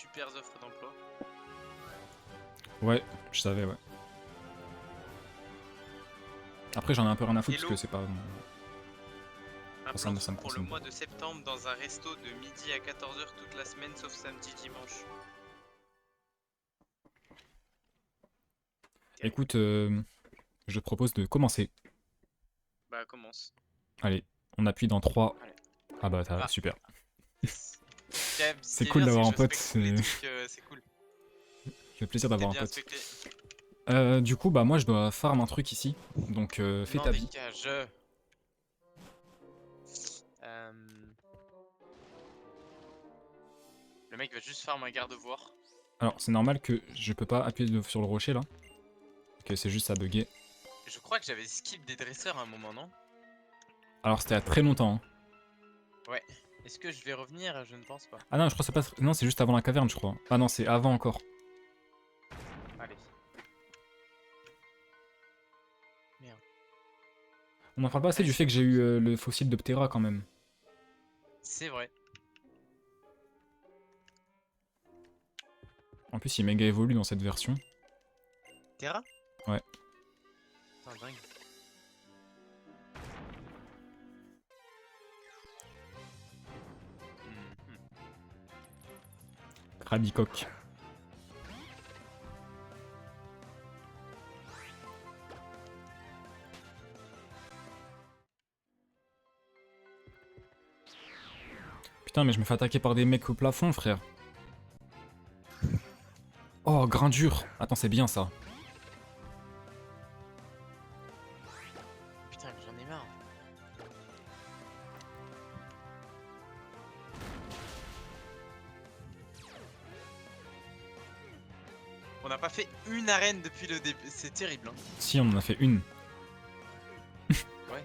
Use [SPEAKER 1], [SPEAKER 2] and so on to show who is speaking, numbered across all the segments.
[SPEAKER 1] super offres d'emploi.
[SPEAKER 2] Ouais, je savais, ouais. Après, j'en ai un peu rien à foutre parce
[SPEAKER 1] Hello,
[SPEAKER 2] que c'est pas.
[SPEAKER 1] un
[SPEAKER 2] Ça
[SPEAKER 1] plan
[SPEAKER 2] me
[SPEAKER 1] fou pour le
[SPEAKER 2] concerne pas.
[SPEAKER 1] mois de septembre dans un resto de midi à 14h toute la semaine sauf samedi dimanche. Terrible.
[SPEAKER 2] Écoute, je propose de commencer.
[SPEAKER 1] Bah commence.
[SPEAKER 2] Allez, on appuie dans 3.
[SPEAKER 1] Allez.
[SPEAKER 2] Ah bah,
[SPEAKER 1] Ah,
[SPEAKER 2] super.
[SPEAKER 1] yes. Ce
[SPEAKER 2] C'est
[SPEAKER 1] qui est
[SPEAKER 2] cool
[SPEAKER 1] bien, c'est
[SPEAKER 2] d'avoir
[SPEAKER 1] que
[SPEAKER 2] un
[SPEAKER 1] je
[SPEAKER 2] pote,
[SPEAKER 1] respecte tous les
[SPEAKER 2] c'est
[SPEAKER 1] trucs, c'est cool.
[SPEAKER 2] le plaisir
[SPEAKER 1] T'es
[SPEAKER 2] d'avoir un
[SPEAKER 1] bien
[SPEAKER 2] pote.
[SPEAKER 1] respecté.
[SPEAKER 2] Du coup, bah, moi, je dois farm un truc ici. Donc, fais
[SPEAKER 1] Non,
[SPEAKER 2] ta
[SPEAKER 1] des
[SPEAKER 2] vie.
[SPEAKER 1] cages. Le mec va juste faire un garde-voir.
[SPEAKER 2] Alors, c'est normal que je peux pas appuyer sur le rocher là. Que c'est juste à bugger.
[SPEAKER 1] Je crois que j'avais skip des dresseurs à un moment, non?
[SPEAKER 2] Alors, c'était à très longtemps. Hein.
[SPEAKER 1] Ouais. Est-ce que je vais revenir? Je ne pense pas.
[SPEAKER 2] Ah non, je crois que c'est pas. Non, c'est juste avant la caverne, je crois. Ah non, c'est avant encore.
[SPEAKER 1] Allez. Merde.
[SPEAKER 2] On en parle pas assez
[SPEAKER 1] Allez,
[SPEAKER 2] du
[SPEAKER 1] c'est
[SPEAKER 2] fait que j'ai eu
[SPEAKER 1] bloqué.
[SPEAKER 2] le fossile de Ptera quand même.
[SPEAKER 1] C'est vrai.
[SPEAKER 2] En plus, il méga évolue dans cette version.
[SPEAKER 1] Terra?
[SPEAKER 2] Ouais.
[SPEAKER 1] Putain, dingue. Mhm.
[SPEAKER 2] Rabicoque. Putain, mais je me fais attaquer par des mecs au plafond, frère. Oh, grain dur. Attends, c'est bien ça.
[SPEAKER 1] Putain, mais j'en ai marre. On n'a pas fait une arène depuis le début. C'est terrible, hein.
[SPEAKER 2] Si, on en a fait une.
[SPEAKER 1] Ouais.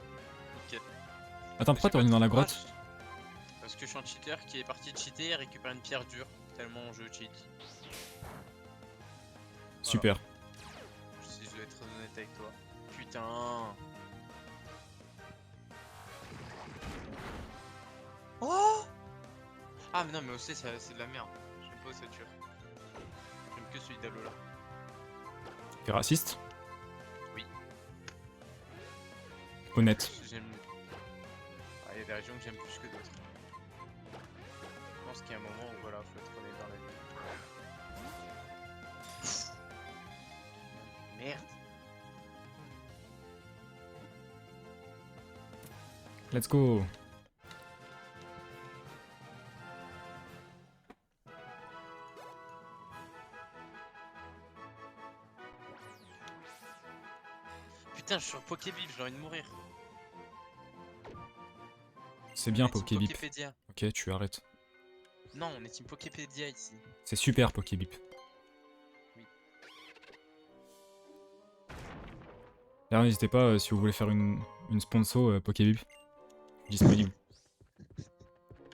[SPEAKER 1] Nickel.
[SPEAKER 2] Attends, pourquoi t'es revenu dans la grotte?
[SPEAKER 1] Parce que je suis un cheater qui est parti cheater et récupère une pierre dure. Tellement je cheat.
[SPEAKER 2] Super.
[SPEAKER 1] Si je dois être honnête avec toi. Putain. Oh. Ah mais non mais aussi c'est de la merde. J'aime pas Ossature. J'aime que celui d'Alola.
[SPEAKER 2] T'es raciste?
[SPEAKER 1] Oui.
[SPEAKER 2] Honnête.
[SPEAKER 1] J'aime. Ah, il y a des régions que j'aime plus que d'autres. Je pense qu'il y a un moment où voilà, faut être honnête dans la vie. Merde.
[SPEAKER 2] Let's go.
[SPEAKER 1] Putain, je suis sur Pokébip, j'ai envie de mourir.
[SPEAKER 2] C'est bien,
[SPEAKER 1] On est team
[SPEAKER 2] Pokébip.
[SPEAKER 1] Poképédia.
[SPEAKER 2] Ok, tu arrêtes.
[SPEAKER 1] Non, on est team Poképédia ici.
[SPEAKER 2] C'est super, Pokébip.
[SPEAKER 1] Oui.
[SPEAKER 2] D'ailleurs, n'hésitez pas si vous voulez faire une sponsor Pokébip. Disponible.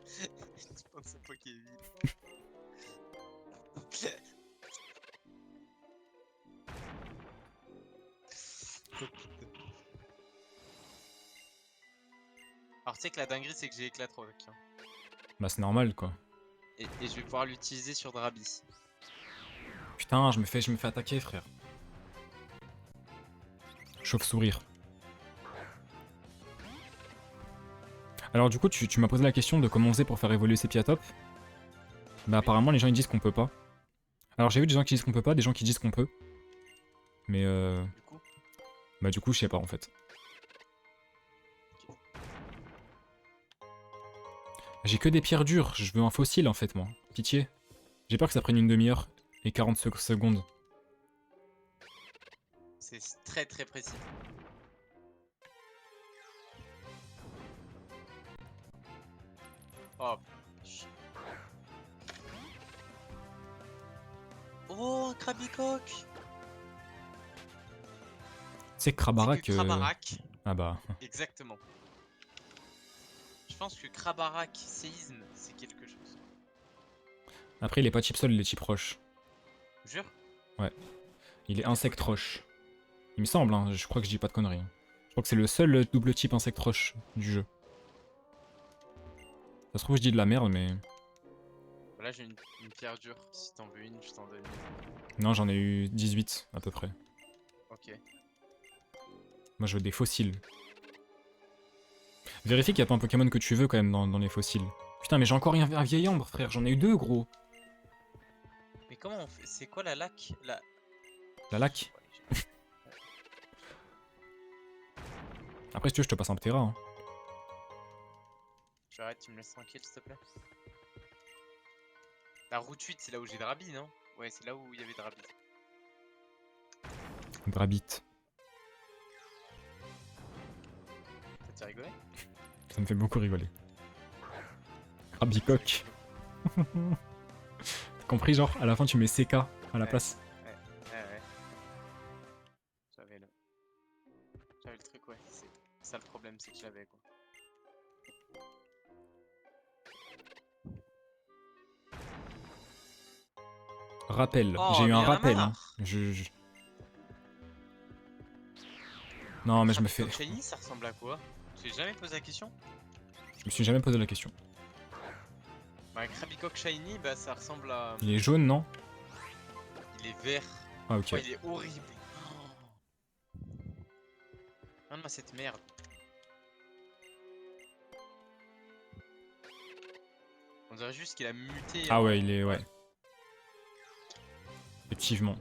[SPEAKER 1] Je pense à Pokébip. Alors tu sais que la dinguerie c'est que j'ai éclate rock. Hein.
[SPEAKER 2] Bah, c'est normal, quoi.
[SPEAKER 1] Et je vais pouvoir l'utiliser sur Drabi.
[SPEAKER 2] Putain, je me fais attaquer, frère. Chauve-sourire. Alors, du coup, tu m'as posé la question de comment on faisait pour faire évoluer Sepiatop. Bah, apparemment, les gens ils disent qu'on peut pas. Alors, j'ai vu des gens qui disent qu'on peut pas, des gens qui disent qu'on peut. Mais
[SPEAKER 1] Du coup,
[SPEAKER 2] bah, du coup, je sais pas en fait. J'ai que des pierres dures, je veux un fossile en fait, moi. Pitié. J'ai peur que ça prenne une demi-heure et 40 secondes.
[SPEAKER 1] c'est très très précis. Oh. Oh, un Krabicoque.
[SPEAKER 2] C'est Krabarak.
[SPEAKER 1] C'est que Krabarak.
[SPEAKER 2] Ah bah.
[SPEAKER 1] Exactement. Je pense que Krabarak séisme, c'est quelque chose.
[SPEAKER 2] Après, il est pas type sol, il est type roche.
[SPEAKER 1] Jure?
[SPEAKER 2] Ouais. Il est insecte roche. Il me semble, hein, je crois que je dis pas de conneries. Je crois que c'est le seul double type insecte roche du jeu. Ça se trouve, je dis de la merde, mais.
[SPEAKER 1] Là j'ai une pierre dure, si t'en veux une, je t'en donne une.
[SPEAKER 2] Non, j'en ai eu 18 à peu près.
[SPEAKER 1] Ok.
[SPEAKER 2] Moi, je veux des fossiles. Vérifie qu'il n'y a pas un Pokémon que tu veux quand même dans les fossiles. Putain, mais j'ai encore un vieil ambre, frère. J'en ai eu 2, gros.
[SPEAKER 1] Mais comment on fait? C'est quoi la lac?
[SPEAKER 2] La lac. Après, si tu veux, je te passe un Ptera. Hein.
[SPEAKER 1] Tu arrêtes, tu me laisses tranquille s'il te plaît. La route 8, c'est là où j'ai Drabi, non? Ouais, c'est là où il y avait Drabi.
[SPEAKER 2] Brabit.
[SPEAKER 1] Ça t'a rigolé?
[SPEAKER 2] Ça me fait beaucoup rigoler. Rabicoque. T'as compris, genre, à la fin, tu mets CK à la place.
[SPEAKER 1] Ouais. J'avais le... J'avais le truc, ouais. C'est ça le problème, c'est que je l'avais, quoi.
[SPEAKER 2] Rappel.
[SPEAKER 1] Oh,
[SPEAKER 2] J'ai eu
[SPEAKER 1] mais
[SPEAKER 2] un
[SPEAKER 1] y'en a
[SPEAKER 2] rappel. Hein.
[SPEAKER 1] marre.
[SPEAKER 2] Non, mais je me
[SPEAKER 1] Krabicoque
[SPEAKER 2] fais...
[SPEAKER 1] Shiny, ça ressemble à quoi? J'ai jamais posé la question.
[SPEAKER 2] Je me suis jamais posé la question.
[SPEAKER 1] Bah, un Krabicoque Shiny, bah ça ressemble à...
[SPEAKER 2] Il est jaune, non?
[SPEAKER 1] Il est vert.
[SPEAKER 2] Ah, ok.
[SPEAKER 1] Oh, il est horrible. Oh. Donne-moi cette merde. On dirait juste qu'il a muté.
[SPEAKER 2] Ah ouais, il est... Ouais. Effectivement.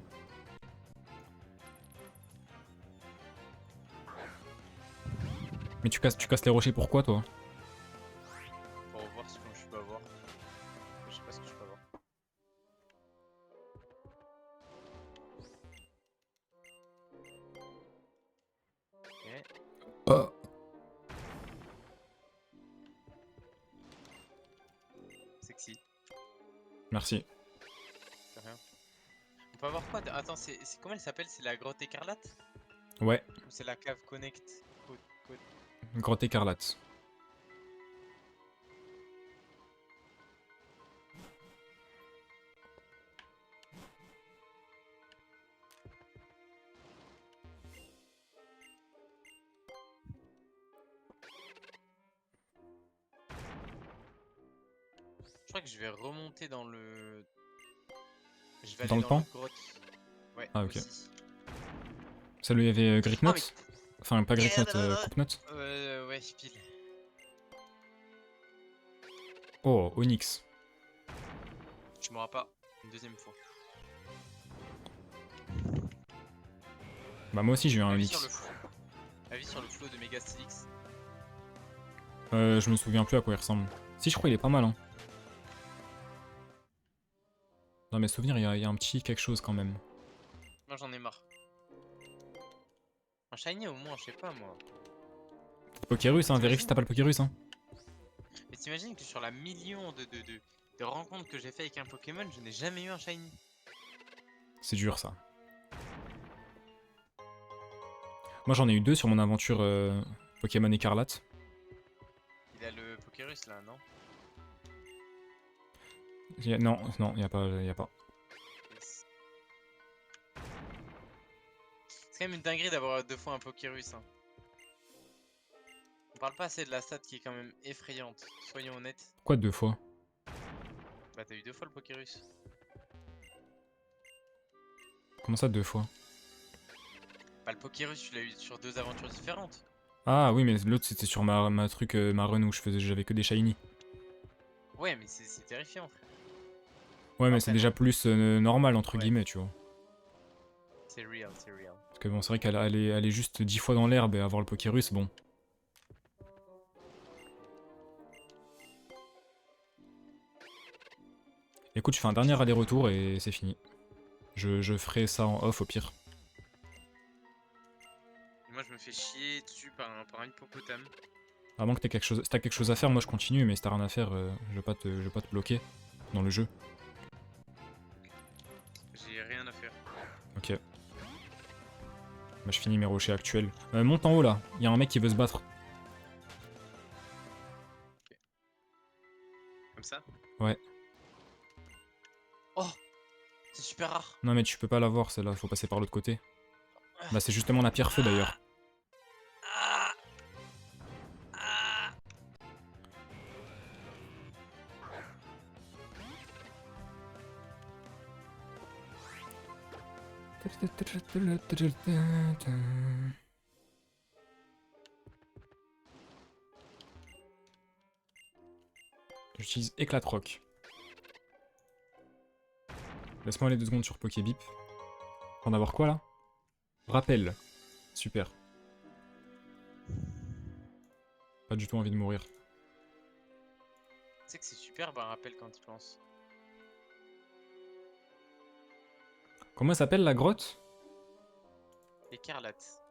[SPEAKER 2] Mais tu casses les rochers pourquoi, toi?
[SPEAKER 1] Pour voir ce que je peux avoir. Je sais pas ce que je peux avoir. Ok.
[SPEAKER 2] Oh.
[SPEAKER 1] Sexy.
[SPEAKER 2] Merci.
[SPEAKER 1] C'est rien. On peut avoir quoi Attends, comment elle s'appelle? C'est la grotte écarlate?
[SPEAKER 2] Ouais,
[SPEAKER 1] Ou c'est la cave connect?
[SPEAKER 2] grotte écarlate.
[SPEAKER 1] Je crois que je vais remonter dans le... Je vais
[SPEAKER 2] Dans
[SPEAKER 1] aller
[SPEAKER 2] le
[SPEAKER 1] dans
[SPEAKER 2] pan?
[SPEAKER 1] l'autre grotte. Ouais,
[SPEAKER 2] Ah, ok.
[SPEAKER 1] aussi.
[SPEAKER 2] Celle où il y avait Great
[SPEAKER 1] Oh,
[SPEAKER 2] Note? Enfin, pas Great Note, Coupe Note.
[SPEAKER 1] Ouais, pile.
[SPEAKER 2] Oh, Onyx.
[SPEAKER 1] Tu m'auras pas une deuxième fois.
[SPEAKER 2] Bah moi aussi j'ai eu un
[SPEAKER 1] Avis sur le
[SPEAKER 2] Onyx.
[SPEAKER 1] flow. Avis sur le flow de Megastilix.
[SPEAKER 2] Je me souviens plus à quoi il ressemble. Si, je crois qu'il est pas mal. Hein. Dans mes souvenirs, il y a un petit quelque chose quand même.
[SPEAKER 1] Moi j'en ai marre. Un shiny au moins, je sais pas moi.
[SPEAKER 2] Pokérus, hein, vérifie si t'as pas le Pokérus. Hein.
[SPEAKER 1] Mais t'imagines que sur la million de rencontres que j'ai fait avec un Pokémon, je n'ai jamais eu un shiny.
[SPEAKER 2] C'est dur ça. Moi j'en ai eu 2 sur mon aventure Pokémon écarlate.
[SPEAKER 1] Il a le Pokérus là, non?
[SPEAKER 2] Non, il y a pas.
[SPEAKER 1] Yes. C'est quand même une dinguerie d'avoir 2 fois un Pokérus. Hein. On parle pas assez de la stat qui est quand même effrayante, soyons honnêtes.
[SPEAKER 2] Pourquoi 2 fois?
[SPEAKER 1] Bah t'as eu 2 fois le Pokérus.
[SPEAKER 2] Comment ça 2 fois?
[SPEAKER 1] Bah le Pokérus tu l'as eu sur 2 aventures différentes.
[SPEAKER 2] Ah oui, mais l'autre c'était sur ma truc, ma run où j'avais que des shiny.
[SPEAKER 1] Ouais mais c'est terrifiant frère.
[SPEAKER 2] Ouais, mais
[SPEAKER 1] Après,
[SPEAKER 2] c'est déjà
[SPEAKER 1] non.
[SPEAKER 2] plus normal entre
[SPEAKER 1] Ouais.
[SPEAKER 2] guillemets, tu vois.
[SPEAKER 1] C'est real, c'est real.
[SPEAKER 2] Parce que bon, c'est vrai qu'elle est juste 10 fois dans l'herbe et avoir le Pokérus, bon. Écoute, je fais un dernier aller-retour et c'est fini. Je ferai ça en off au pire.
[SPEAKER 1] Et moi je me fais chier dessus par un hippopotame.
[SPEAKER 2] À moins que t'aies quelque chose, si t'as quelque chose à faire, moi je continue, mais si t'as rien à faire, je vais pas te bloquer dans le jeu.
[SPEAKER 1] J'ai rien à faire.
[SPEAKER 2] Ok. Bah je finis mes rochers actuels. Monte en haut là, y a un mec qui veut se battre.
[SPEAKER 1] Comme ça?
[SPEAKER 2] Ouais.
[SPEAKER 1] Oh! C'est super rare.
[SPEAKER 2] Non mais tu peux pas l'avoir celle-là, faut passer par l'autre côté. Bah c'est justement la pierre feu d'ailleurs.
[SPEAKER 1] Ah! Ah!
[SPEAKER 2] J'utilise éclat rock. Laisse-moi aller 2 secondes sur Pokébip. Pour en avoir quoi là? Rappel. Super. Pas du tout envie de mourir.
[SPEAKER 1] Tu sais que c'est super, un rappel quand tu penses.
[SPEAKER 2] Comment elle s'appelle la grotte?
[SPEAKER 1] Écarlate.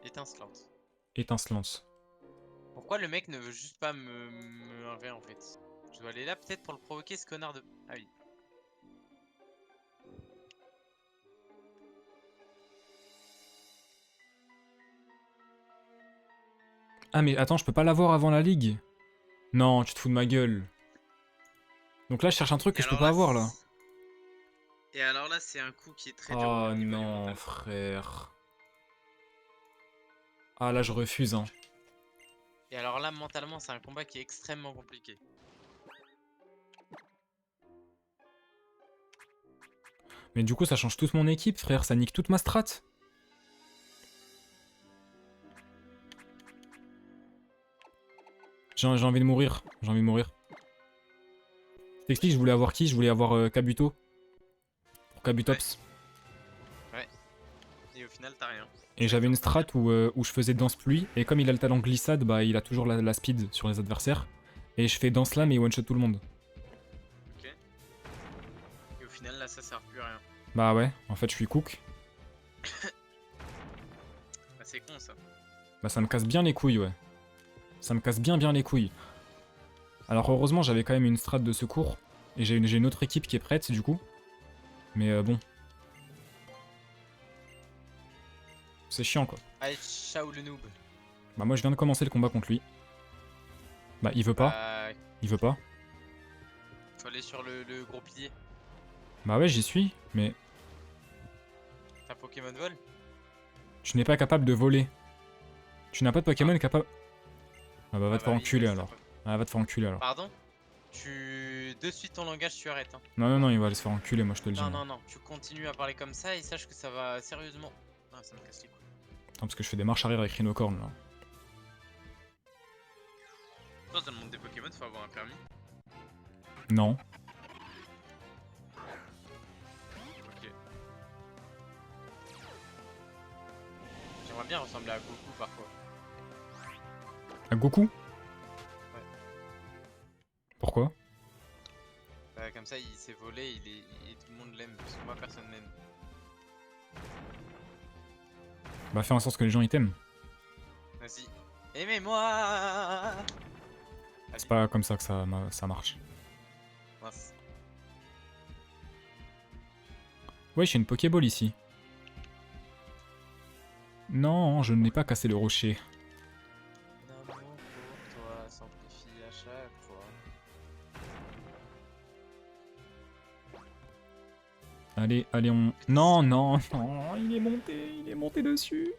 [SPEAKER 1] Étincelante.
[SPEAKER 2] Étincelante.
[SPEAKER 1] Pourquoi le mec ne veut juste pas me enlever en fait? Je dois aller là peut-être pour le provoquer ce connard de... Ah oui.
[SPEAKER 2] Ah mais attends, je peux pas l'avoir avant la ligue? Non, tu te fous de ma gueule. Donc là, je cherche un truc que je peux pas avoir là.
[SPEAKER 1] Et alors là, c'est un coup qui est très dur
[SPEAKER 2] Oh
[SPEAKER 1] au niveau du
[SPEAKER 2] non,
[SPEAKER 1] mental.
[SPEAKER 2] frère. Ah là, je refuse, hein.
[SPEAKER 1] Et alors là, mentalement, c'est un combat qui est extrêmement compliqué.
[SPEAKER 2] Mais du coup, ça change toute mon équipe, frère. Ça nique toute ma strat. J'ai envie de mourir. J'ai envie de mourir. Je t'explique, je voulais avoir qui? Je voulais avoir Kabuto. Pour Kabutops.
[SPEAKER 1] Ouais. Et au final, t'as rien.
[SPEAKER 2] Et j'avais une strat où je faisais danse pluie. Et comme il a le talent glissade, bah il a toujours la speed sur les adversaires. Et je fais danse lame et one shot tout le monde.
[SPEAKER 1] Ok. Et au final, là, ça sert plus à rien.
[SPEAKER 2] Bah ouais, en fait, je suis cook.
[SPEAKER 1] Bah, c'est con ça.
[SPEAKER 2] Bah ça me casse bien les couilles, ouais. Ça me casse bien les couilles. Alors heureusement, j'avais quand même une strat de secours. Et j'ai une autre équipe qui est prête, du coup. Mais bon. C'est chiant, quoi.
[SPEAKER 1] Allez, ciao le noob.
[SPEAKER 2] Bah moi, je viens de commencer le combat contre lui. Bah il veut pas.
[SPEAKER 1] Bah,
[SPEAKER 2] Il veut pas.
[SPEAKER 1] faut aller sur le gros pilier.
[SPEAKER 2] Bah ouais, j'y suis. Mais
[SPEAKER 1] T'as Pokémon Vol?
[SPEAKER 2] tu n'es pas capable de voler. Tu n'as pas de Pokémon capable... Ah bah va te faire
[SPEAKER 1] oui,
[SPEAKER 2] enculer
[SPEAKER 1] ouais,
[SPEAKER 2] alors. Ah va te faire enculer alors.
[SPEAKER 1] Pardon? De suite ton langage, tu arrêtes. Hein.
[SPEAKER 2] Non, il va aller se faire enculer, moi je te le dis.
[SPEAKER 1] Non,
[SPEAKER 2] moi.
[SPEAKER 1] non, non, tu continues à parler comme ça et sache que ça va sérieusement. Ah, ça me casse les couilles.
[SPEAKER 2] Attends, parce que je fais des marches arrière avec Rhinocorn là.
[SPEAKER 1] Toi, dans le monde des Pokémon, faut avoir un permis.
[SPEAKER 2] Non.
[SPEAKER 1] Ok. J'aimerais bien ressembler à Goku parfois.
[SPEAKER 2] À Goku? Pourquoi?
[SPEAKER 1] Comme ça, il s'est volé, et tout le monde l'aime, parce que moi, personne m'aime.
[SPEAKER 2] Bah fais en sorte que les gens ils t'aiment.
[SPEAKER 1] Vas-y. Aimez-moi!
[SPEAKER 2] C'est pas comme ça que ça marche.
[SPEAKER 1] Mince.
[SPEAKER 2] Ouais, j'ai une Pokéball ici. Non, je n'ai pas cassé le rocher.
[SPEAKER 1] L'amour pour toi s'amplifie à chaque fois.
[SPEAKER 2] Allez, allez, on... Non, non, non, il est monté dessus.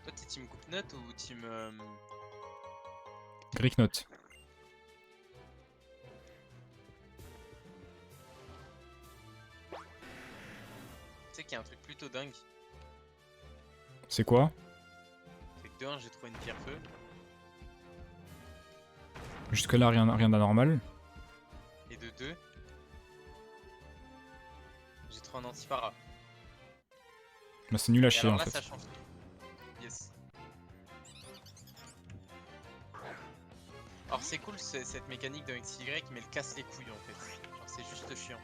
[SPEAKER 1] Toi, t'es team Coupe-Note ou team...
[SPEAKER 2] Gricknote.
[SPEAKER 1] Tu sais qu'il y a un truc plutôt dingue.
[SPEAKER 2] C'est quoi?
[SPEAKER 1] C'est que de 1, j'ai trouvé une pierre feu.
[SPEAKER 2] Jusque là, rien d'anormal.
[SPEAKER 1] Et de 2, j'ai trouvé un antipara.
[SPEAKER 2] Bah c'est nul à
[SPEAKER 1] Et
[SPEAKER 2] chier
[SPEAKER 1] alors
[SPEAKER 2] en
[SPEAKER 1] là,
[SPEAKER 2] fait.
[SPEAKER 1] ça change tout. Yes. Alors c'est cool cette mécanique de XY, mais elle casse les couilles en fait. Genre c'est juste chiant.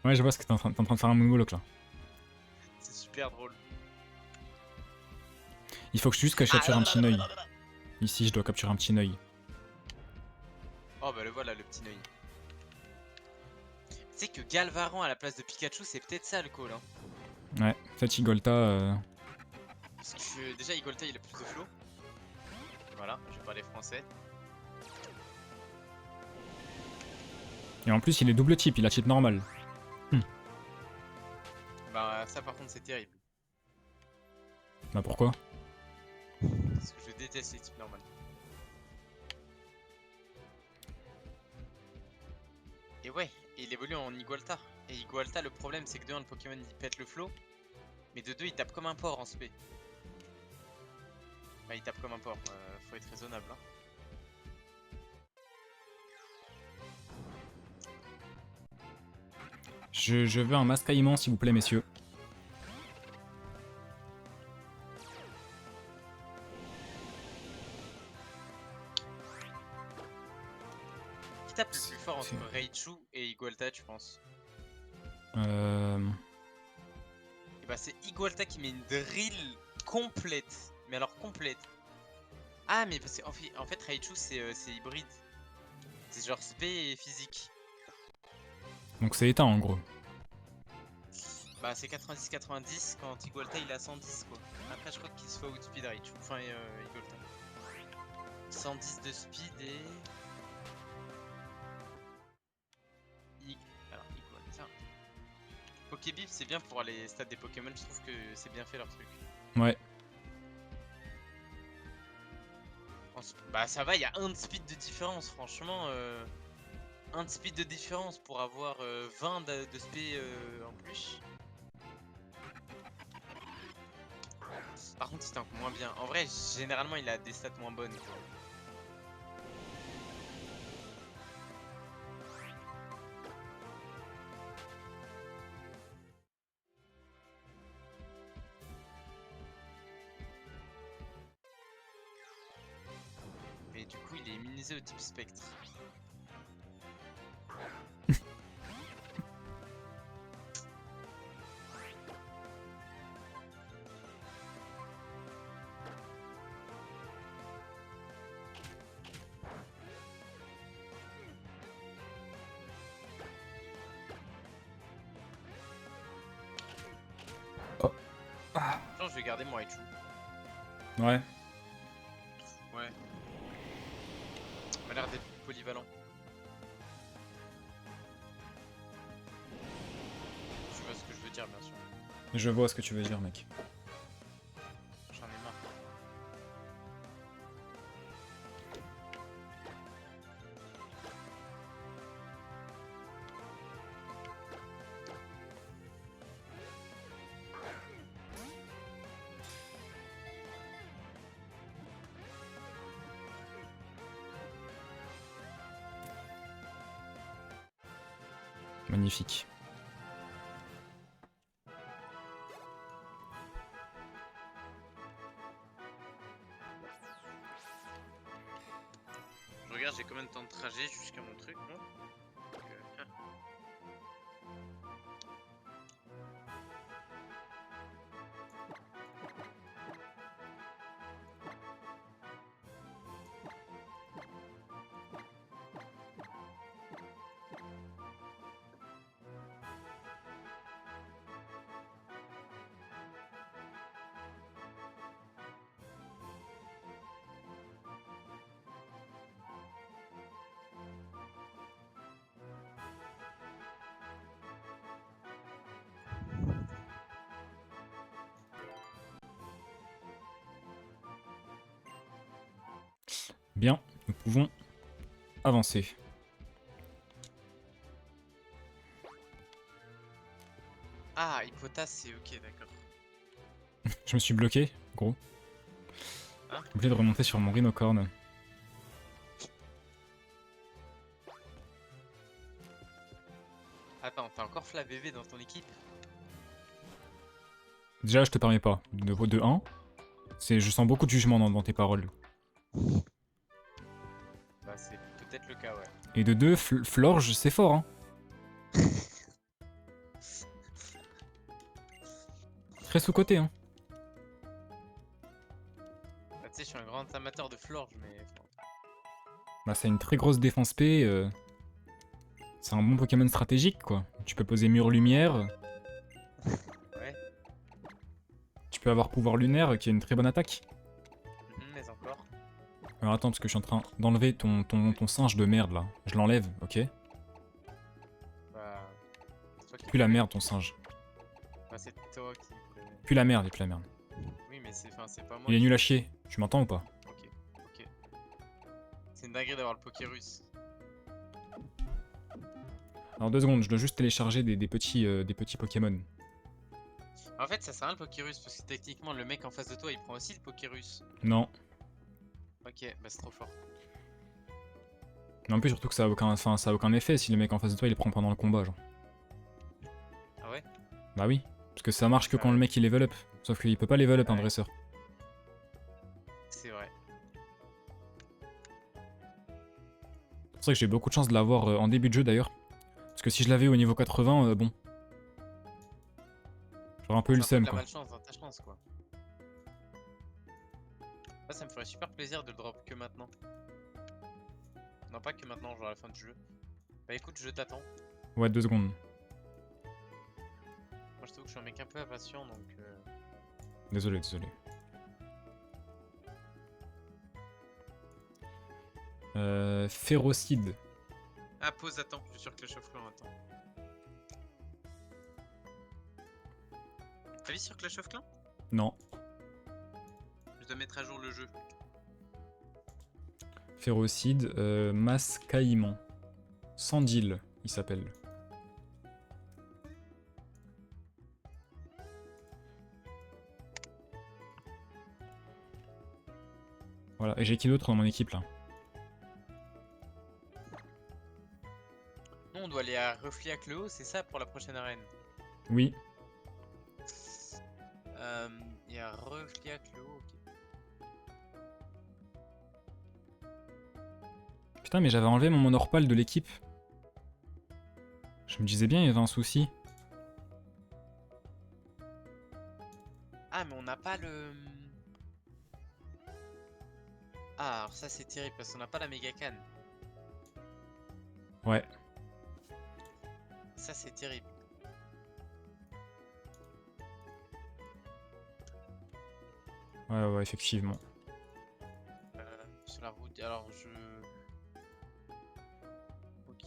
[SPEAKER 2] Ouais, je vois ce que t'es en train de faire un moonwalk là.
[SPEAKER 1] C'est super drôle.
[SPEAKER 2] Il faut que je capture un petit œil. Ici, je dois capturer un petit œil.
[SPEAKER 1] Oh bah le voilà, le petit Neuil. Tu sais que Galvaran à la place de Pikachu, c'est peut-être ça le call. Hein.
[SPEAKER 2] Ouais, peut-être Igolta.
[SPEAKER 1] Parce que déjà, Igolta il a plus de flow. Voilà, je vais parler français.
[SPEAKER 2] Et en plus, il est double type, il a type normal.
[SPEAKER 1] Bah ça par contre c'est terrible.
[SPEAKER 2] Bah pourquoi?
[SPEAKER 1] Parce que je déteste les types normaux. Et ouais, et il évolue en Igualta. Et Igualta, le problème c'est que de 1, le Pokémon il pète le flow. Mais de 2, il tape comme un porc en spé. Bah, il tape comme un porc, faut être raisonnable. Hein.
[SPEAKER 2] Je veux un mascaillement, s'il vous plaît, messieurs.
[SPEAKER 1] Qui tape le plus fort entre Raichu et Igualta, tu penses? Et bah, c'est Igualta qui met une drill complète. Mais alors complète. Ah, mais parce qu'en fait, Raichu c'est hybride. C'est genre spé et physique.
[SPEAKER 2] Donc c'est éteint, en gros.
[SPEAKER 1] Bah, c'est 90-90 quand Igualta il a 110 quoi. Après, je crois qu'il se fait outspeed Raichu. Enfin, Igualta. 110 de speed et. Alors, Igualta. Pokébip, c'est bien pour les stats des Pokémon. Je trouve que c'est bien fait leur truc.
[SPEAKER 2] Ouais.
[SPEAKER 1] Bah, ça va, il y a un de speed de différence, franchement. Un de speed de différence pour avoir 20 de spé en plus. Par contre, il tank moins bien. En vrai, généralement, il a des stats moins bonnes. Quoi. Mais du coup, il est immunisé au type spectre. Je pense que je vais garder mon Raichu.
[SPEAKER 2] Ouais.
[SPEAKER 1] Ouais. Il m'a l'air d'être polyvalent. Tu vois ce que je veux dire, bien sûr.
[SPEAKER 2] Je vois ce que tu veux dire, mec.
[SPEAKER 1] J'en ai marre.
[SPEAKER 2] Magnifique.
[SPEAKER 1] Je regarde, j'ai combien de temps de trajet jusqu'à mon truc, moi. Donc,
[SPEAKER 2] Bien, nous pouvons avancer.
[SPEAKER 1] Ah, Hippotas, c'est ok, d'accord.
[SPEAKER 2] Je me suis bloqué, gros.
[SPEAKER 1] Hein?
[SPEAKER 2] Obligé de remonter sur mon rhinocorne.
[SPEAKER 1] Attends, t'as encore FlaVV dans ton équipe?
[SPEAKER 2] Déjà, je te permets pas. De 1, je sens beaucoup de jugement dans tes paroles.
[SPEAKER 1] Bah, c'est peut-être le cas, ouais.
[SPEAKER 2] Et de 2, Florge, c'est fort, hein. Très sous-côté, hein.
[SPEAKER 1] Bah, tu sais, je suis un grand amateur de Florge, mais.
[SPEAKER 2] Bah, ça a une très grosse défense P. C'est un bon Pokémon stratégique, quoi. Tu peux poser mur lumière.
[SPEAKER 1] Ouais.
[SPEAKER 2] Tu peux avoir pouvoir lunaire, qui est une très bonne attaque.
[SPEAKER 1] Mais encore.
[SPEAKER 2] Alors attends, parce que je suis en train d'enlever ton singe de merde, là. Je l'enlève, ok?
[SPEAKER 1] Bah. c'est toi qui
[SPEAKER 2] Plus la
[SPEAKER 1] voulais.
[SPEAKER 2] merde, ton singe.
[SPEAKER 1] Bah, c'est toi qui voulais.
[SPEAKER 2] Plus la merde, et plus la merde.
[SPEAKER 1] Oui, mais c'est pas moi.
[SPEAKER 2] Il est
[SPEAKER 1] qui-
[SPEAKER 2] nul à chier. Tu m'entends ou pas?
[SPEAKER 1] Ok, ok. C'est une dinguerie d'avoir le Pokérus.
[SPEAKER 2] Alors 2 secondes, je dois juste télécharger des petits Pokémon.
[SPEAKER 1] En fait, ça sert à rien le Pokérus parce que techniquement, le mec en face de toi il prend aussi le Pokérus.
[SPEAKER 2] Non.
[SPEAKER 1] Ok, bah c'est trop fort.
[SPEAKER 2] Mais en plus, surtout que ça a aucun effet si le mec en face de toi il les prend pendant le combat, genre.
[SPEAKER 1] Ah ouais?
[SPEAKER 2] Bah oui, parce que ça marche que quand le mec il level up. Sauf qu'il peut pas level up un
[SPEAKER 1] Ouais.
[SPEAKER 2] dresseur.
[SPEAKER 1] C'est vrai.
[SPEAKER 2] C'est vrai que j'ai beaucoup de chance de l'avoir en début de jeu d'ailleurs. Parce que si je l'avais au niveau 80, bon. J'aurais un peu eu le
[SPEAKER 1] C'est un peu
[SPEAKER 2] seum
[SPEAKER 1] de la
[SPEAKER 2] quoi.
[SPEAKER 1] malchance dans ta chance quoi. Moi, ça me ferait super plaisir de le drop que maintenant. Non, pas que maintenant, genre à la fin du jeu. Bah écoute, je t'attends.
[SPEAKER 2] Ouais, 2 secondes.
[SPEAKER 1] Moi, je t'avoue que je suis un mec un peu impatient donc.
[SPEAKER 2] Désolé, désolé. Férocide.
[SPEAKER 1] Ah, pause, attends, je suis sur Clash of Clans, attends. T'as vu sur Clash of Clans?
[SPEAKER 2] Non.
[SPEAKER 1] Je dois mettre à jour le jeu.
[SPEAKER 2] Férocide, Mas Caïman. Sandil, il s'appelle. Voilà, et j'ai qui d'autre dans mon équipe là?
[SPEAKER 1] Nous, on doit aller à Refliac le haut, c'est ça pour la prochaine arène.
[SPEAKER 2] Oui.
[SPEAKER 1] Il y a Refliac le haut, ok.
[SPEAKER 2] Putain, mais j'avais enlevé mon monorpal de l'équipe. Je me disais bien, il y avait un souci.
[SPEAKER 1] Ah, mais on n'a pas le. Ah, alors ça c'est terrible parce qu'on n'a pas la méga canne.
[SPEAKER 2] Ouais.
[SPEAKER 1] Ça c'est terrible.
[SPEAKER 2] Ouais, effectivement.
[SPEAKER 1] Sur la route, alors je. Ok.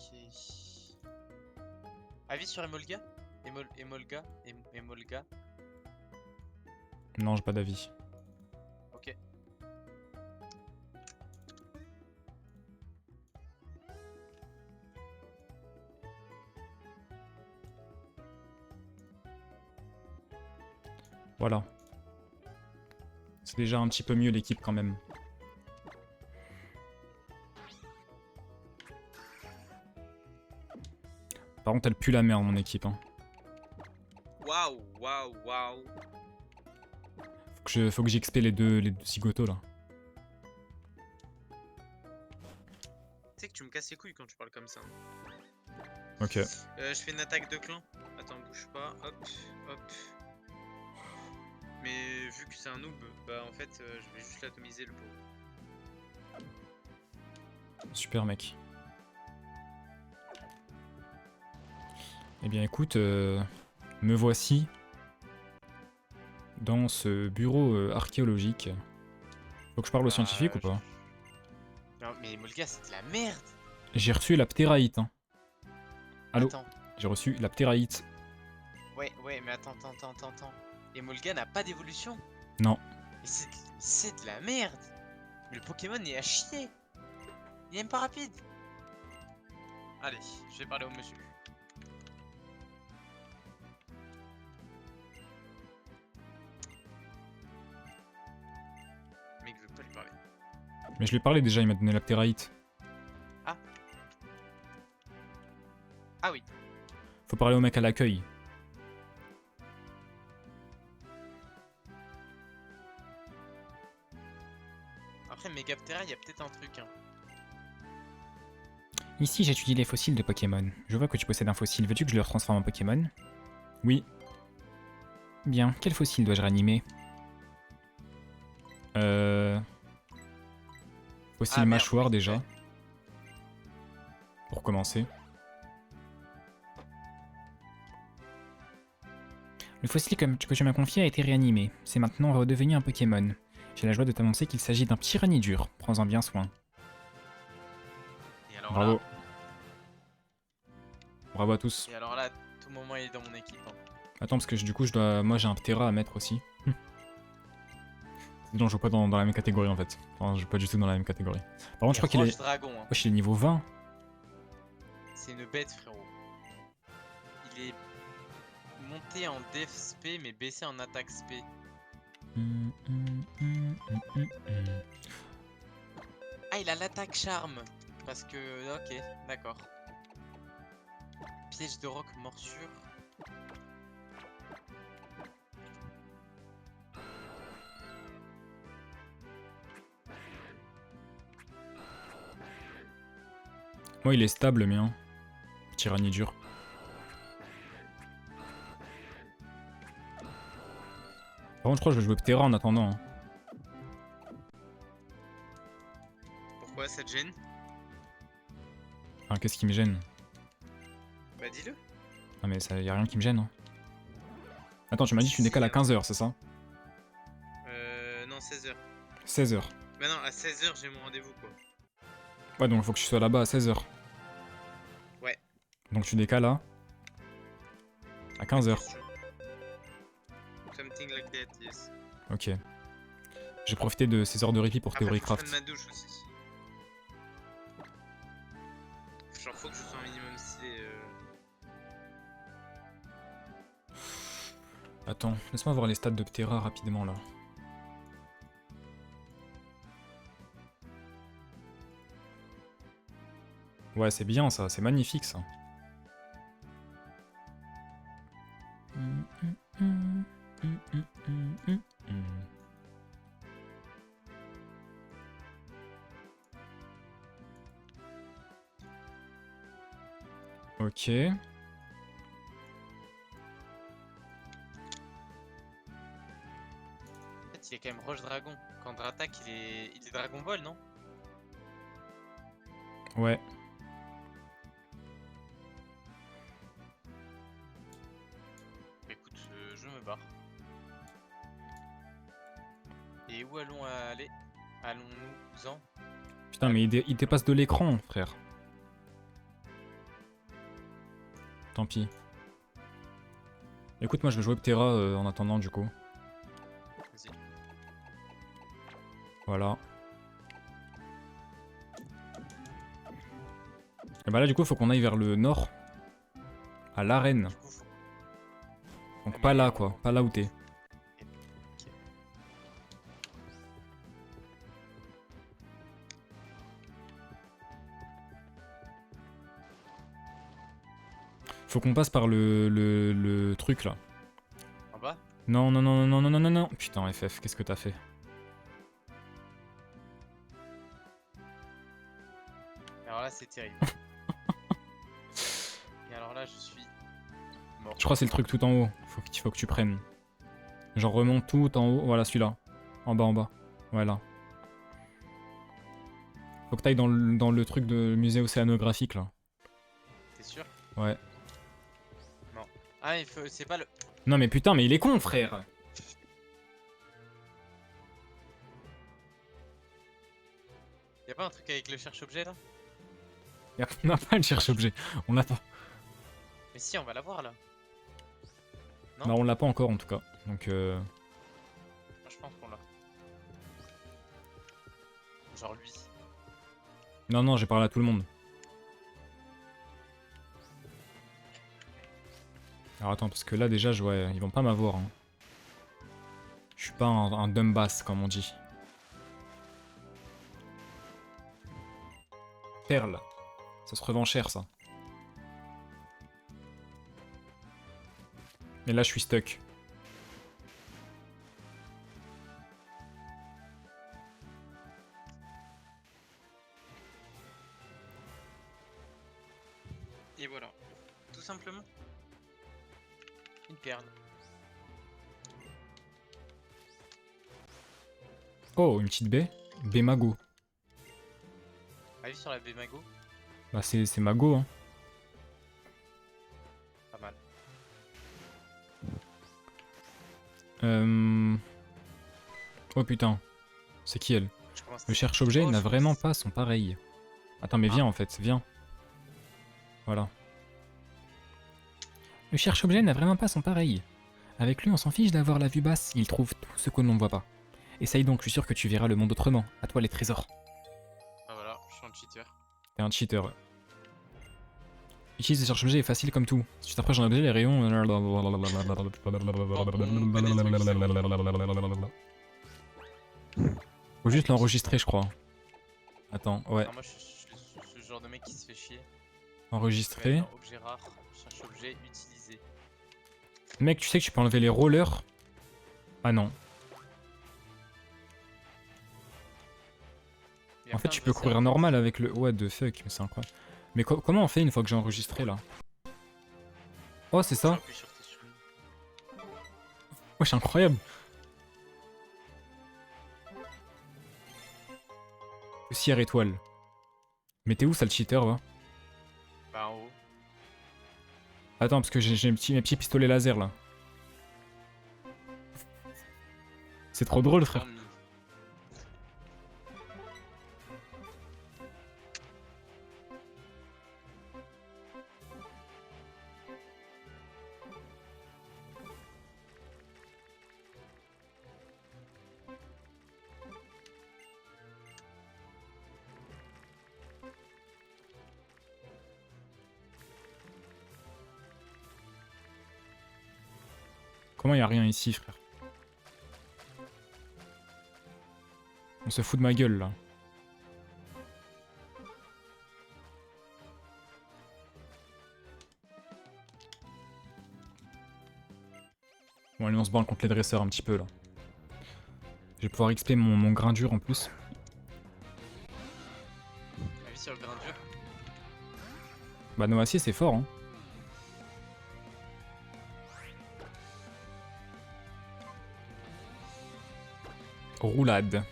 [SPEAKER 1] Avis sur Emolga? Emolga?
[SPEAKER 2] Non, j'ai pas d'avis.
[SPEAKER 1] Ok.
[SPEAKER 2] Voilà. C'est déjà un petit peu mieux l'équipe quand même. Par contre, elle pue la merde mon équipe. Hein.
[SPEAKER 1] Waouh.
[SPEAKER 2] Faut que j'XP les deux zigotos là.
[SPEAKER 1] Tu sais que tu me casses les couilles quand tu parles comme ça.
[SPEAKER 2] Ok.
[SPEAKER 1] Je fais une attaque de clan. Attends, bouge pas. Hop. Mais vu que c'est un noob, bah en fait, je vais juste l'atomiser le pauvre.
[SPEAKER 2] Super mec. Eh bien écoute, me voici dans ce bureau archéologique. Faut que je parle aux scientifiques ou pas?
[SPEAKER 1] Non, mais Molga, c'est de la merde.
[SPEAKER 2] J'ai reçu la ptéraïte. Hein. Allô?
[SPEAKER 1] Attends.
[SPEAKER 2] J'ai reçu la ptéraïte.
[SPEAKER 1] Ouais, mais attends. Et Molga n'a pas d'évolution.
[SPEAKER 2] Non.
[SPEAKER 1] C'est de la merde. Mais le Pokémon est à chier. Il est même pas rapide. Allez, je vais parler au monsieur. Mec, je veux pas lui parler.
[SPEAKER 2] Mais je lui ai parlé déjà, il m'a donné la ptéraïte.
[SPEAKER 1] Ah oui.
[SPEAKER 2] Faut parler au mec à l'accueil.
[SPEAKER 1] Après, Megaptera, il y a peut-être un truc. Hein.
[SPEAKER 2] Ici, j'étudie les fossiles de Pokémon. Je vois que tu possèdes un fossile. Veux-tu que je le transforme en Pokémon? Oui. Bien. Quel fossile dois-je réanimer? Fossile mâchoire
[SPEAKER 1] merde,
[SPEAKER 2] déjà.
[SPEAKER 1] ouais.
[SPEAKER 2] Pour commencer. Le fossile que tu m'as confié a été réanimé. C'est maintenant redevenu un Pokémon. J'ai la joie de t'annoncer qu'il s'agit d'un Tyranidur. Prends-en bien soin.
[SPEAKER 1] Et alors
[SPEAKER 2] Bravo.
[SPEAKER 1] là,
[SPEAKER 2] Bravo à tous.
[SPEAKER 1] et alors là, tout moment il est dans mon équipe. Hein.
[SPEAKER 2] Attends, parce que du coup, moi j'ai un Ptera à mettre aussi. Non, je joue pas dans la même catégorie en fait. Enfin, je joue pas du tout dans la même catégorie. Par contre, je crois qu'il est.
[SPEAKER 1] Dragon. Hein.
[SPEAKER 2] Wesh, il est niveau 20.
[SPEAKER 1] C'est une bête, frérot. il est monté en def spé mais baissé en attaque spé. Ah, il a l'attaque charme. Parce que... Ok, d'accord. Piège de roc, morsure.
[SPEAKER 2] Moi, il est stable, mais hein. Tyrannie dure. Par contre, je crois que je vais jouer Ptera en attendant. Hein.
[SPEAKER 1] Pourquoi ça te gêne?
[SPEAKER 2] Enfin, qu'est-ce qui me gêne?
[SPEAKER 1] Bah dis-le.
[SPEAKER 2] Non, mais ça, y a rien qui me gêne. Hein. Attends, tu m'as dit que tu décales à 15h, c'est ça?
[SPEAKER 1] Non, 16h.
[SPEAKER 2] 16h.
[SPEAKER 1] Bah non, à 16h j'ai mon rendez-vous quoi.
[SPEAKER 2] Ouais, donc il faut que tu sois là-bas à 16h.
[SPEAKER 1] Ouais.
[SPEAKER 2] Donc tu décales à 15h.
[SPEAKER 1] Something like that, yes.
[SPEAKER 2] Ok. J'ai profité de ces heures de répit pour
[SPEAKER 1] Après,
[SPEAKER 2] Theorycraft.
[SPEAKER 1] faut que je prenne ma douche aussi. Genre faut que je sois un minimum stylé.
[SPEAKER 2] Attends, laisse-moi voir les stats de Ptera rapidement là. Ouais, c'est bien ça, c'est magnifique ça. Ok.
[SPEAKER 1] En fait, il est quand même Roche Dragon. Quand Dratak, il est Dragon Ball, non?
[SPEAKER 2] Ouais.
[SPEAKER 1] Écoute, je me barre. Et où allons aller? Allons-nous-en?
[SPEAKER 2] Putain, mais il dépasse de l'écran, frère. Tant pis. Écoute, moi je vais jouer Ptera en attendant du coup.
[SPEAKER 1] Vas-y.
[SPEAKER 2] Voilà. Et bah là du coup faut qu'on aille vers le nord. À l'arène.
[SPEAKER 1] Du coup, faut...
[SPEAKER 2] Donc
[SPEAKER 1] Ah,
[SPEAKER 2] pas
[SPEAKER 1] mais
[SPEAKER 2] là
[SPEAKER 1] on-
[SPEAKER 2] quoi, pas là où t'es. Faut qu'on passe par le truc là.
[SPEAKER 1] En bas?
[SPEAKER 2] Non, non, non, non, non, non, non, non. Putain, FF, qu'est-ce que t'as fait?
[SPEAKER 1] Alors là, c'est terrible. Et alors là, je suis mort.
[SPEAKER 2] Je crois que c'est le truc tout en haut. Faut que tu prennes. Genre remonte tout en haut. Voilà celui-là. En bas, en bas. Voilà. Faut que t'ailles dans le truc de musée océanographique là.
[SPEAKER 1] T'es sûr?
[SPEAKER 2] Ouais.
[SPEAKER 1] Ah, c'est pas le...
[SPEAKER 2] Non mais putain, mais il est con, frère.
[SPEAKER 1] Y'a pas un truc avec le cherche-objet là?
[SPEAKER 2] On n'a pas le cherche-objet. On l'a pas.
[SPEAKER 1] Mais si, on va l'avoir là. Non?
[SPEAKER 2] Bah on l'a pas encore en tout cas. Donc
[SPEAKER 1] Moi, je pense qu'on l'a. Genre lui.
[SPEAKER 2] non, non, j'ai parlé à tout le monde. Alors attends, parce que là déjà, ouais, ils vont pas m'avoir. Hein. Je suis pas un dumbass comme on dit. Perle. Ça se revend cher ça. Et là je suis stuck.
[SPEAKER 1] Et voilà. Tout simplement. Une perle.
[SPEAKER 2] Oh, une petite baie. Baie Mago.
[SPEAKER 1] Avis sur la Bemago?
[SPEAKER 2] Bah c'est Mago hein.
[SPEAKER 1] Pas mal.
[SPEAKER 2] Oh putain. C'est qui elle?
[SPEAKER 1] Je commence
[SPEAKER 2] Le
[SPEAKER 1] à-
[SPEAKER 2] cherche-objet
[SPEAKER 1] Oh,
[SPEAKER 2] n'a
[SPEAKER 1] je
[SPEAKER 2] vraiment
[SPEAKER 1] commence-
[SPEAKER 2] pas son pareil. Attends mais viens en fait, viens. Voilà. Le cherche-objet n'a vraiment pas son pareil. Avec lui on s'en fiche d'avoir la vue basse, il trouve tout ce que l'on ne voit pas. Essaye donc, je suis sûr que tu verras le monde autrement. À toi les trésors.
[SPEAKER 1] Ah voilà, je suis un cheater.
[SPEAKER 2] T'es un cheater. Utilise des charges objets est facile comme tout. Si tu t'approches d'un objet, les rayons. Faut juste l'enregistrer, je crois. Attends, ouais.
[SPEAKER 1] Alors moi je suis ce genre de mec qui se fait chier. Je vais aller
[SPEAKER 2] Enregistrer.
[SPEAKER 1] dans objet rare, cherche objet utilisé.
[SPEAKER 2] Mec, tu sais que tu peux enlever les rollers. Ah non.
[SPEAKER 1] Il y a
[SPEAKER 2] En fait,
[SPEAKER 1] plein
[SPEAKER 2] tu
[SPEAKER 1] de
[SPEAKER 2] peux
[SPEAKER 1] vaisseaux,
[SPEAKER 2] courir
[SPEAKER 1] en fait.
[SPEAKER 2] normal avec le. What the fuck, mais c'est incroyable. Mais comment on fait une fois que j'ai enregistré là? Oh, c'est
[SPEAKER 1] Tu
[SPEAKER 2] ça?
[SPEAKER 1] appuies sur tes souris.
[SPEAKER 2] Wesh, incroyable! Poussière étoile. Mais t'es où, ça le cheater, va?
[SPEAKER 1] Bah en haut.
[SPEAKER 2] Attends, parce que j'ai mes petits pistolets laser là. C'est trop drôle, frère.
[SPEAKER 1] Dormi.
[SPEAKER 2] Comment y a rien ici, frère? On se fout de ma gueule là. Bon, allez, on se branle contre les dresseurs un petit peu là. Je vais pouvoir XP mon grain dur en plus.
[SPEAKER 1] Appuie sur le grain dur.
[SPEAKER 2] Bah, Noacier, c'est fort, hein. Roulade.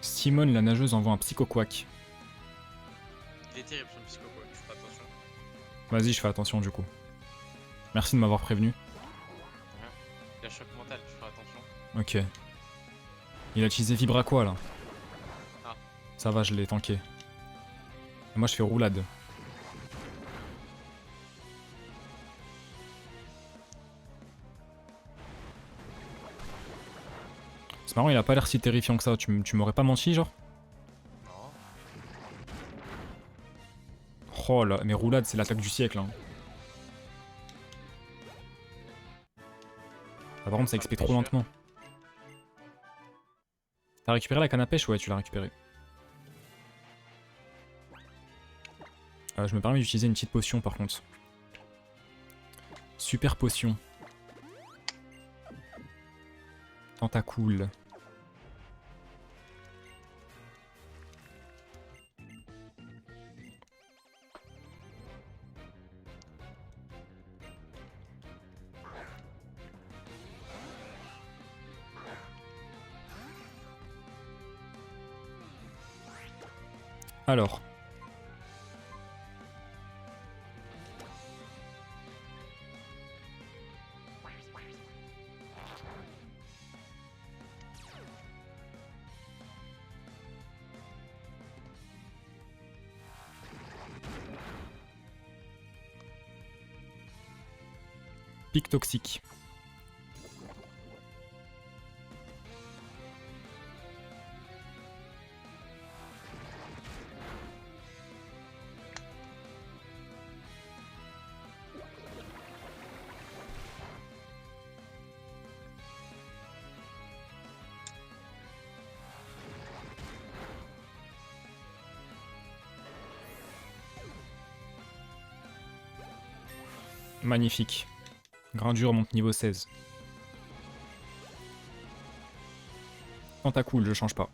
[SPEAKER 2] Simone, la nageuse, envoie un psychoquack.
[SPEAKER 1] Il est terrible son psycho quoi, tu feras attention.
[SPEAKER 2] Vas-y, je fais attention du coup. Merci de m'avoir prévenu.
[SPEAKER 1] Il a choc mental, tu feras attention.
[SPEAKER 2] Ok. Il a utilisé Vibra quoi là?
[SPEAKER 1] Ah.
[SPEAKER 2] Ça va, je l'ai tanké. Et moi je fais roulade. C'est marrant, il a pas l'air si terrifiant que ça. Tu m'aurais pas menti, genre?
[SPEAKER 1] Non.
[SPEAKER 2] Oh là, mais roulade, c'est l'attaque du siècle. Hein. Ah, par contre, ça XP trop lentement. T'as récupéré la canne à pêche? Ouais, tu l'as récupéré. Je me permets d'utiliser une petite potion par contre. Super potion. Tentacool. Alors. Pic toxique. Magnifique. Grandure monte niveau 16. Tentacool, je change pas.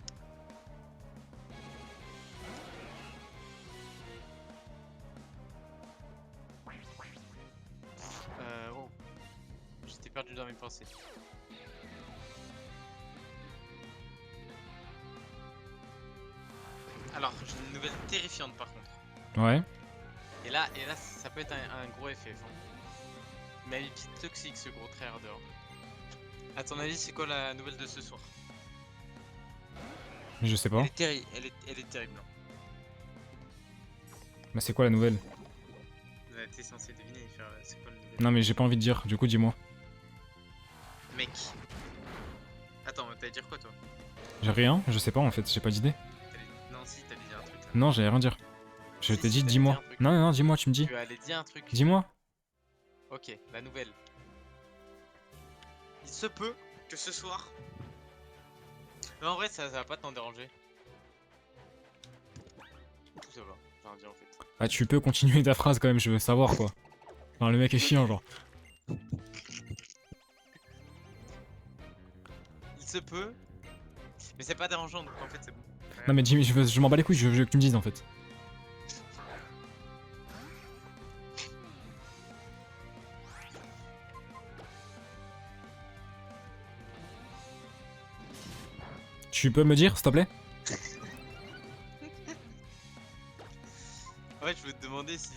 [SPEAKER 1] Oh. J'étais perdu dans mes pensées. Alors, j'ai une nouvelle terrifiante par contre.
[SPEAKER 2] Ouais.
[SPEAKER 1] Et là ça peut être un gros FF. Hein. Mais il est toxique ce gros tryharder. À ton avis, c'est quoi la nouvelle de ce soir?
[SPEAKER 2] Je sais pas.
[SPEAKER 1] Elle est terrible, elle est terrible. Hein.
[SPEAKER 2] Bah c'est quoi la nouvelle?
[SPEAKER 1] T'es censé deviner et faire c'est quoi la nouvelle?
[SPEAKER 2] Non mais j'ai pas envie de dire, du coup dis-moi.
[SPEAKER 1] Mec. Attends, t'allais dire quoi toi?
[SPEAKER 2] J'ai rien, je sais pas en fait, j'ai pas d'idée.
[SPEAKER 1] Non, si, t'allais dire un truc là.
[SPEAKER 2] Non, j'allais rien dire. Je
[SPEAKER 1] Si,
[SPEAKER 2] t'ai
[SPEAKER 1] si,
[SPEAKER 2] dit,
[SPEAKER 1] t'allais
[SPEAKER 2] dis-moi.
[SPEAKER 1] dire un truc.
[SPEAKER 2] Non, non, non, dis-moi, tu me dis.
[SPEAKER 1] Tu allais dire un truc.
[SPEAKER 2] Dis-moi.
[SPEAKER 1] Ok, la nouvelle. Il se peut que ce soir. Mais en vrai, ça va pas t'en déranger. Tout ça va, j'ai rien dit en fait.
[SPEAKER 2] Ah, tu peux continuer ta phrase quand même, je veux savoir quoi. Enfin, le mec est chiant, genre.
[SPEAKER 1] Il se peut. Mais c'est pas dérangeant donc en fait c'est bon.
[SPEAKER 2] Non, mais Jimmy, je m'en bats les couilles, je veux que tu me dises en fait. Tu peux me dire, s'il te plaît?
[SPEAKER 1] En fait, je veux te demander si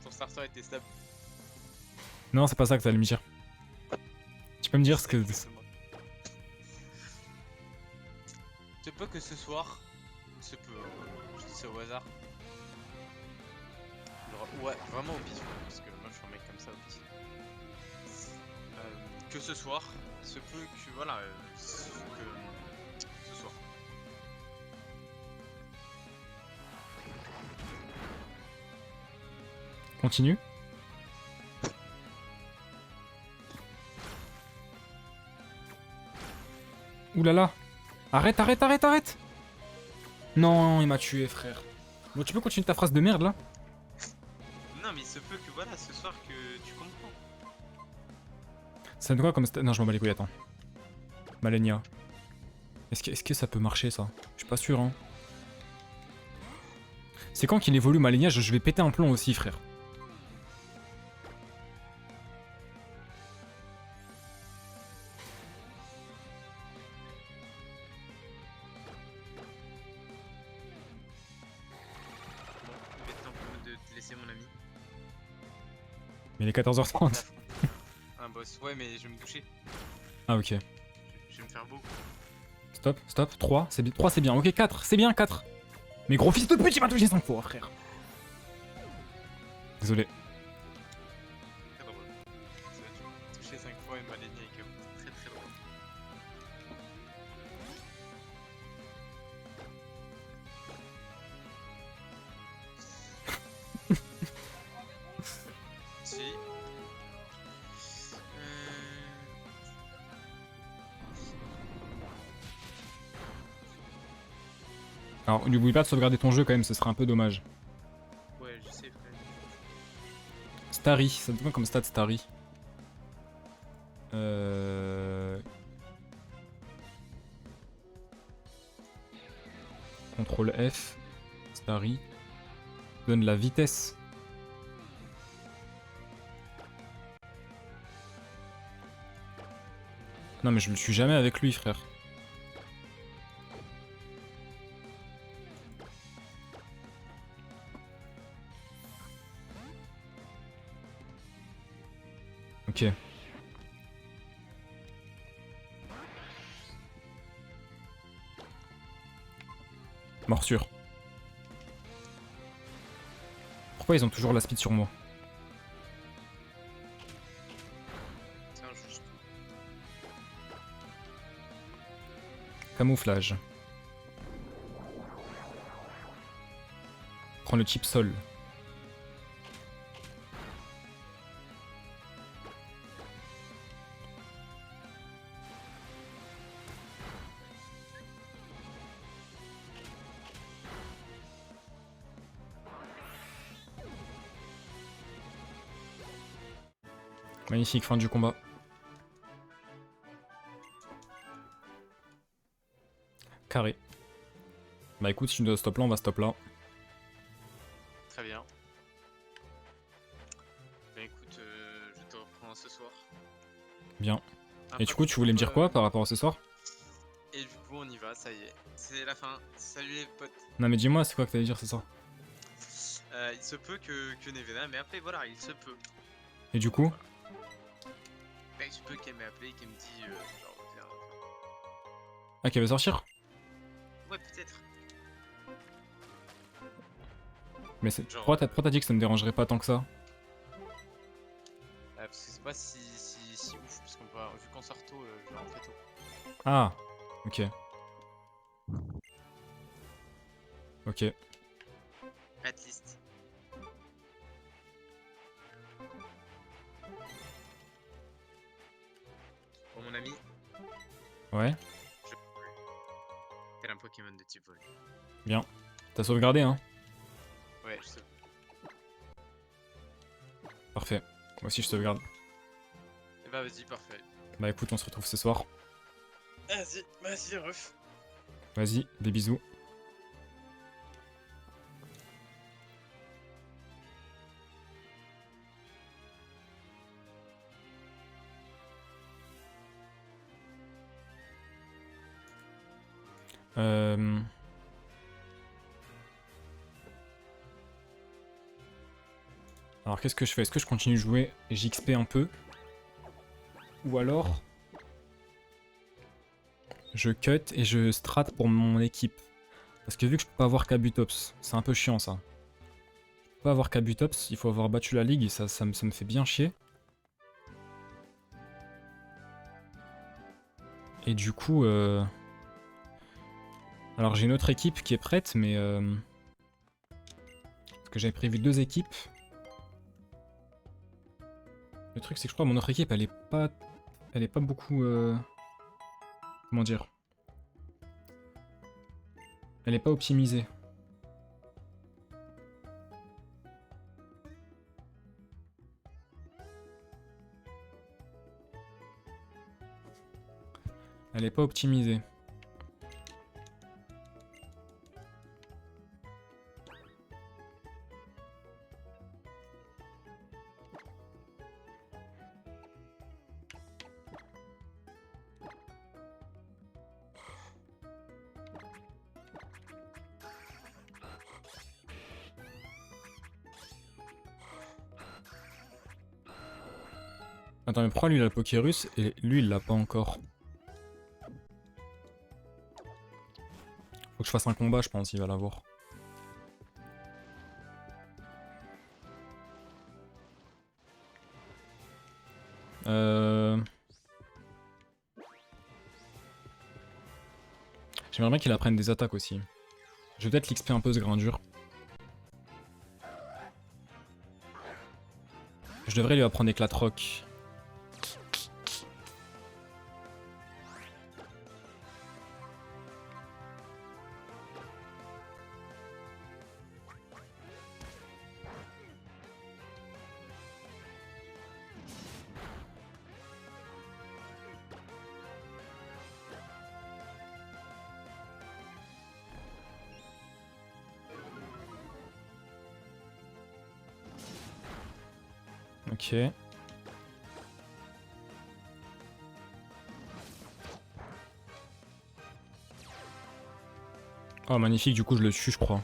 [SPEAKER 1] ton starter était stable.
[SPEAKER 2] Non, c'est pas ça que t'allais me dire. Tu peux me dire ce que.
[SPEAKER 1] Exactement. Il se peut que ce soir. Il se peut, je dis ça au hasard. Genre, ouais, vraiment au pif, parce que moi je suis un mec comme ça au pif. Que ce soir, il se peut que. Voilà, que ce soir.
[SPEAKER 2] Continue. Ouh là là. Arrête, arrête, arrête, arrête. Non, il m'a tué, frère. Bon, tu peux continuer ta phrase de merde là?
[SPEAKER 1] Non, mais il se peut que voilà, ce soir que tu comprends.
[SPEAKER 2] Ça donne quoi comme non, je m'en bats les couilles, attends. Malenia. Est-ce que ça peut marcher ça? Je suis pas sûr, hein. C'est quand qu'il évolue Malenia, je vais péter un plomb aussi, frère.
[SPEAKER 1] Bon, il va être temps pour moi de te laisser, mon ami.
[SPEAKER 2] Mais il est 14h30.
[SPEAKER 1] Un boss, ouais, mais je vais me doucher.
[SPEAKER 2] Ah, ok.
[SPEAKER 1] Je vais me faire beau.
[SPEAKER 2] Stop, stop. 3, c'est bien. 3, c'est bien. Ok, 4, c'est bien, 4. Mais gros fils de pute, il m'a touché 5 fois, frère. Désolé.
[SPEAKER 1] Très drôle. Ça va être touché 5 fois et Malenia avec eux. Très très drôle. Si.
[SPEAKER 2] Alors, n'oublie pas de sauvegarder ton jeu quand même, ce serait un peu dommage.
[SPEAKER 1] Ouais, je sais, frère.
[SPEAKER 2] Starry, ça te donne comme stat Starry. Contrôle F. Starry. Donne la vitesse. Non mais je le suis jamais avec lui, frère. Ok. Morsure. Pourquoi ils ont toujours la speed sur moi?
[SPEAKER 1] C'est injuste.
[SPEAKER 2] Camouflage. Prends le chip sol. Magnifique, fin du combat. Carré. Bah écoute, si tu dois stop là, on va stop là.
[SPEAKER 1] Très bien. Ben écoute, je te reprends ce soir.
[SPEAKER 2] Bien.
[SPEAKER 1] Après,
[SPEAKER 2] Et du coup, tu voulais me dire quoi par rapport à ce soir?
[SPEAKER 1] Et du coup, on y va, ça y est. C'est la fin. Salut les potes.
[SPEAKER 2] Non mais dis-moi, c'est quoi que t'allais dire ce soir?
[SPEAKER 1] Il se peut que Nevena, mais après voilà, il se peut.
[SPEAKER 2] Et du coup?
[SPEAKER 1] Bah, il se peut qu'elle m'ait appelé et qu'elle me dit genre viens.
[SPEAKER 2] Ah, qui va sortir?
[SPEAKER 1] Ouais, peut-être.
[SPEAKER 2] Mais
[SPEAKER 1] Genre,
[SPEAKER 2] pourquoi t'as dit que ça me dérangerait pas tant que ça?
[SPEAKER 1] parce que c'est pas si ouf, parce qu'on va, vu qu'on sort tôt, je vais rentrer tôt.
[SPEAKER 2] Ah, ok. Ok.
[SPEAKER 1] At least. Bon, mon ami,
[SPEAKER 2] Ouais,
[SPEAKER 1] je vole. Tel un Pokémon de type vol.
[SPEAKER 2] bien. T'as sauvegardé, hein?
[SPEAKER 1] Ouais, je sais.
[SPEAKER 2] Parfait. Moi aussi je sauvegarde.
[SPEAKER 1] Et bah, vas-y, parfait.
[SPEAKER 2] Bah écoute, on se retrouve ce soir.
[SPEAKER 1] Vas-y, ref.
[SPEAKER 2] Vas-y, des bisous. Euh... Alors qu'est-ce que je fais? Est-ce que je continue de jouer et j'XP un peu? Ou alors je cut et je strat pour mon équipe? Parce que vu que je peux pas avoir Kabutops, c'est un peu chiant ça. Je peux pas avoir Kabutops, il faut avoir battu la ligue et ça me fait bien chier. Et du coup, alors j'ai une autre équipe qui est prête, mais parce que j'avais prévu 2 équipes. Le truc c'est que je crois que mon autre équipe elle est pas beaucoup, comment dire, elle est pas optimisée. Elle est pas optimisée. Attends, mais pourquoi lui il a le Pokérus et lui il l'a pas encore? Faut que je fasse un combat, je pense, il va l'avoir. J'aimerais bien qu'il apprenne des attaques aussi. Je vais peut-être l'XP un peu ce Grindur. Je devrais lui apprendre Éclat de Roc. Ok. Oh magnifique, du coup je le tue je crois.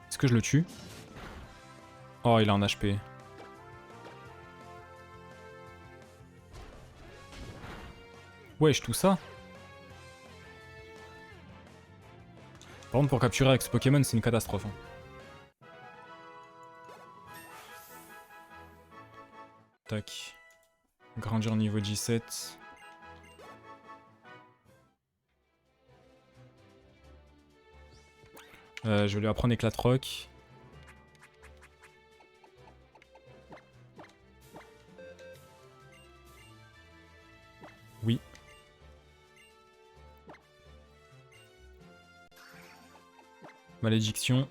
[SPEAKER 2] Est-ce que je le tue? Oh il a un HP. Wesh tout ça? Par contre pour capturer avec ce Pokémon c'est une catastrophe. Hein. Tac. Grandeur niveau 17. Je vais lui apprendre Éclat de Roc. Oui. Malédiction.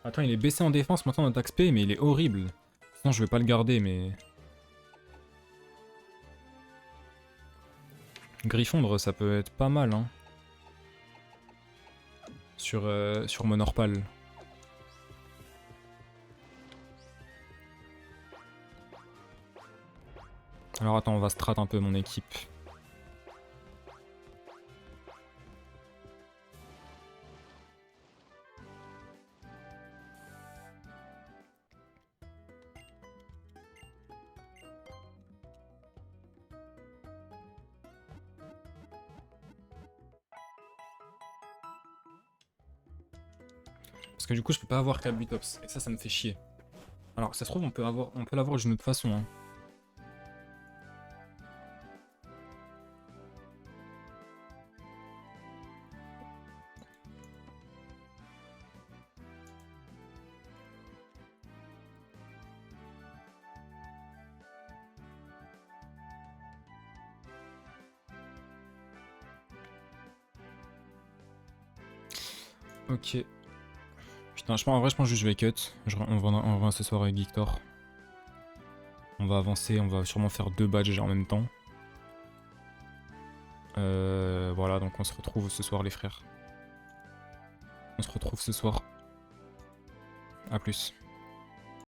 [SPEAKER 2] Attends, il est baissé en défense maintenant en attaque spé, mais il est horrible. Sinon je vais pas le garder, mais... Griffondre, ça peut être pas mal, hein. Sur Monorpal. Alors attends, on va strat un peu mon équipe. Parce que du coup, je peux pas avoir Kabutops. Et ça me fait chier. Alors, ça se trouve, on peut l'avoir d'une autre façon. Hein. Ok. Putain, en vrai, je pense que je vais cut. On va ce soir avec Victor. On va avancer, on va sûrement faire 2 badges en même temps. Voilà, donc on se retrouve ce soir, les frères. On se retrouve ce soir. A plus.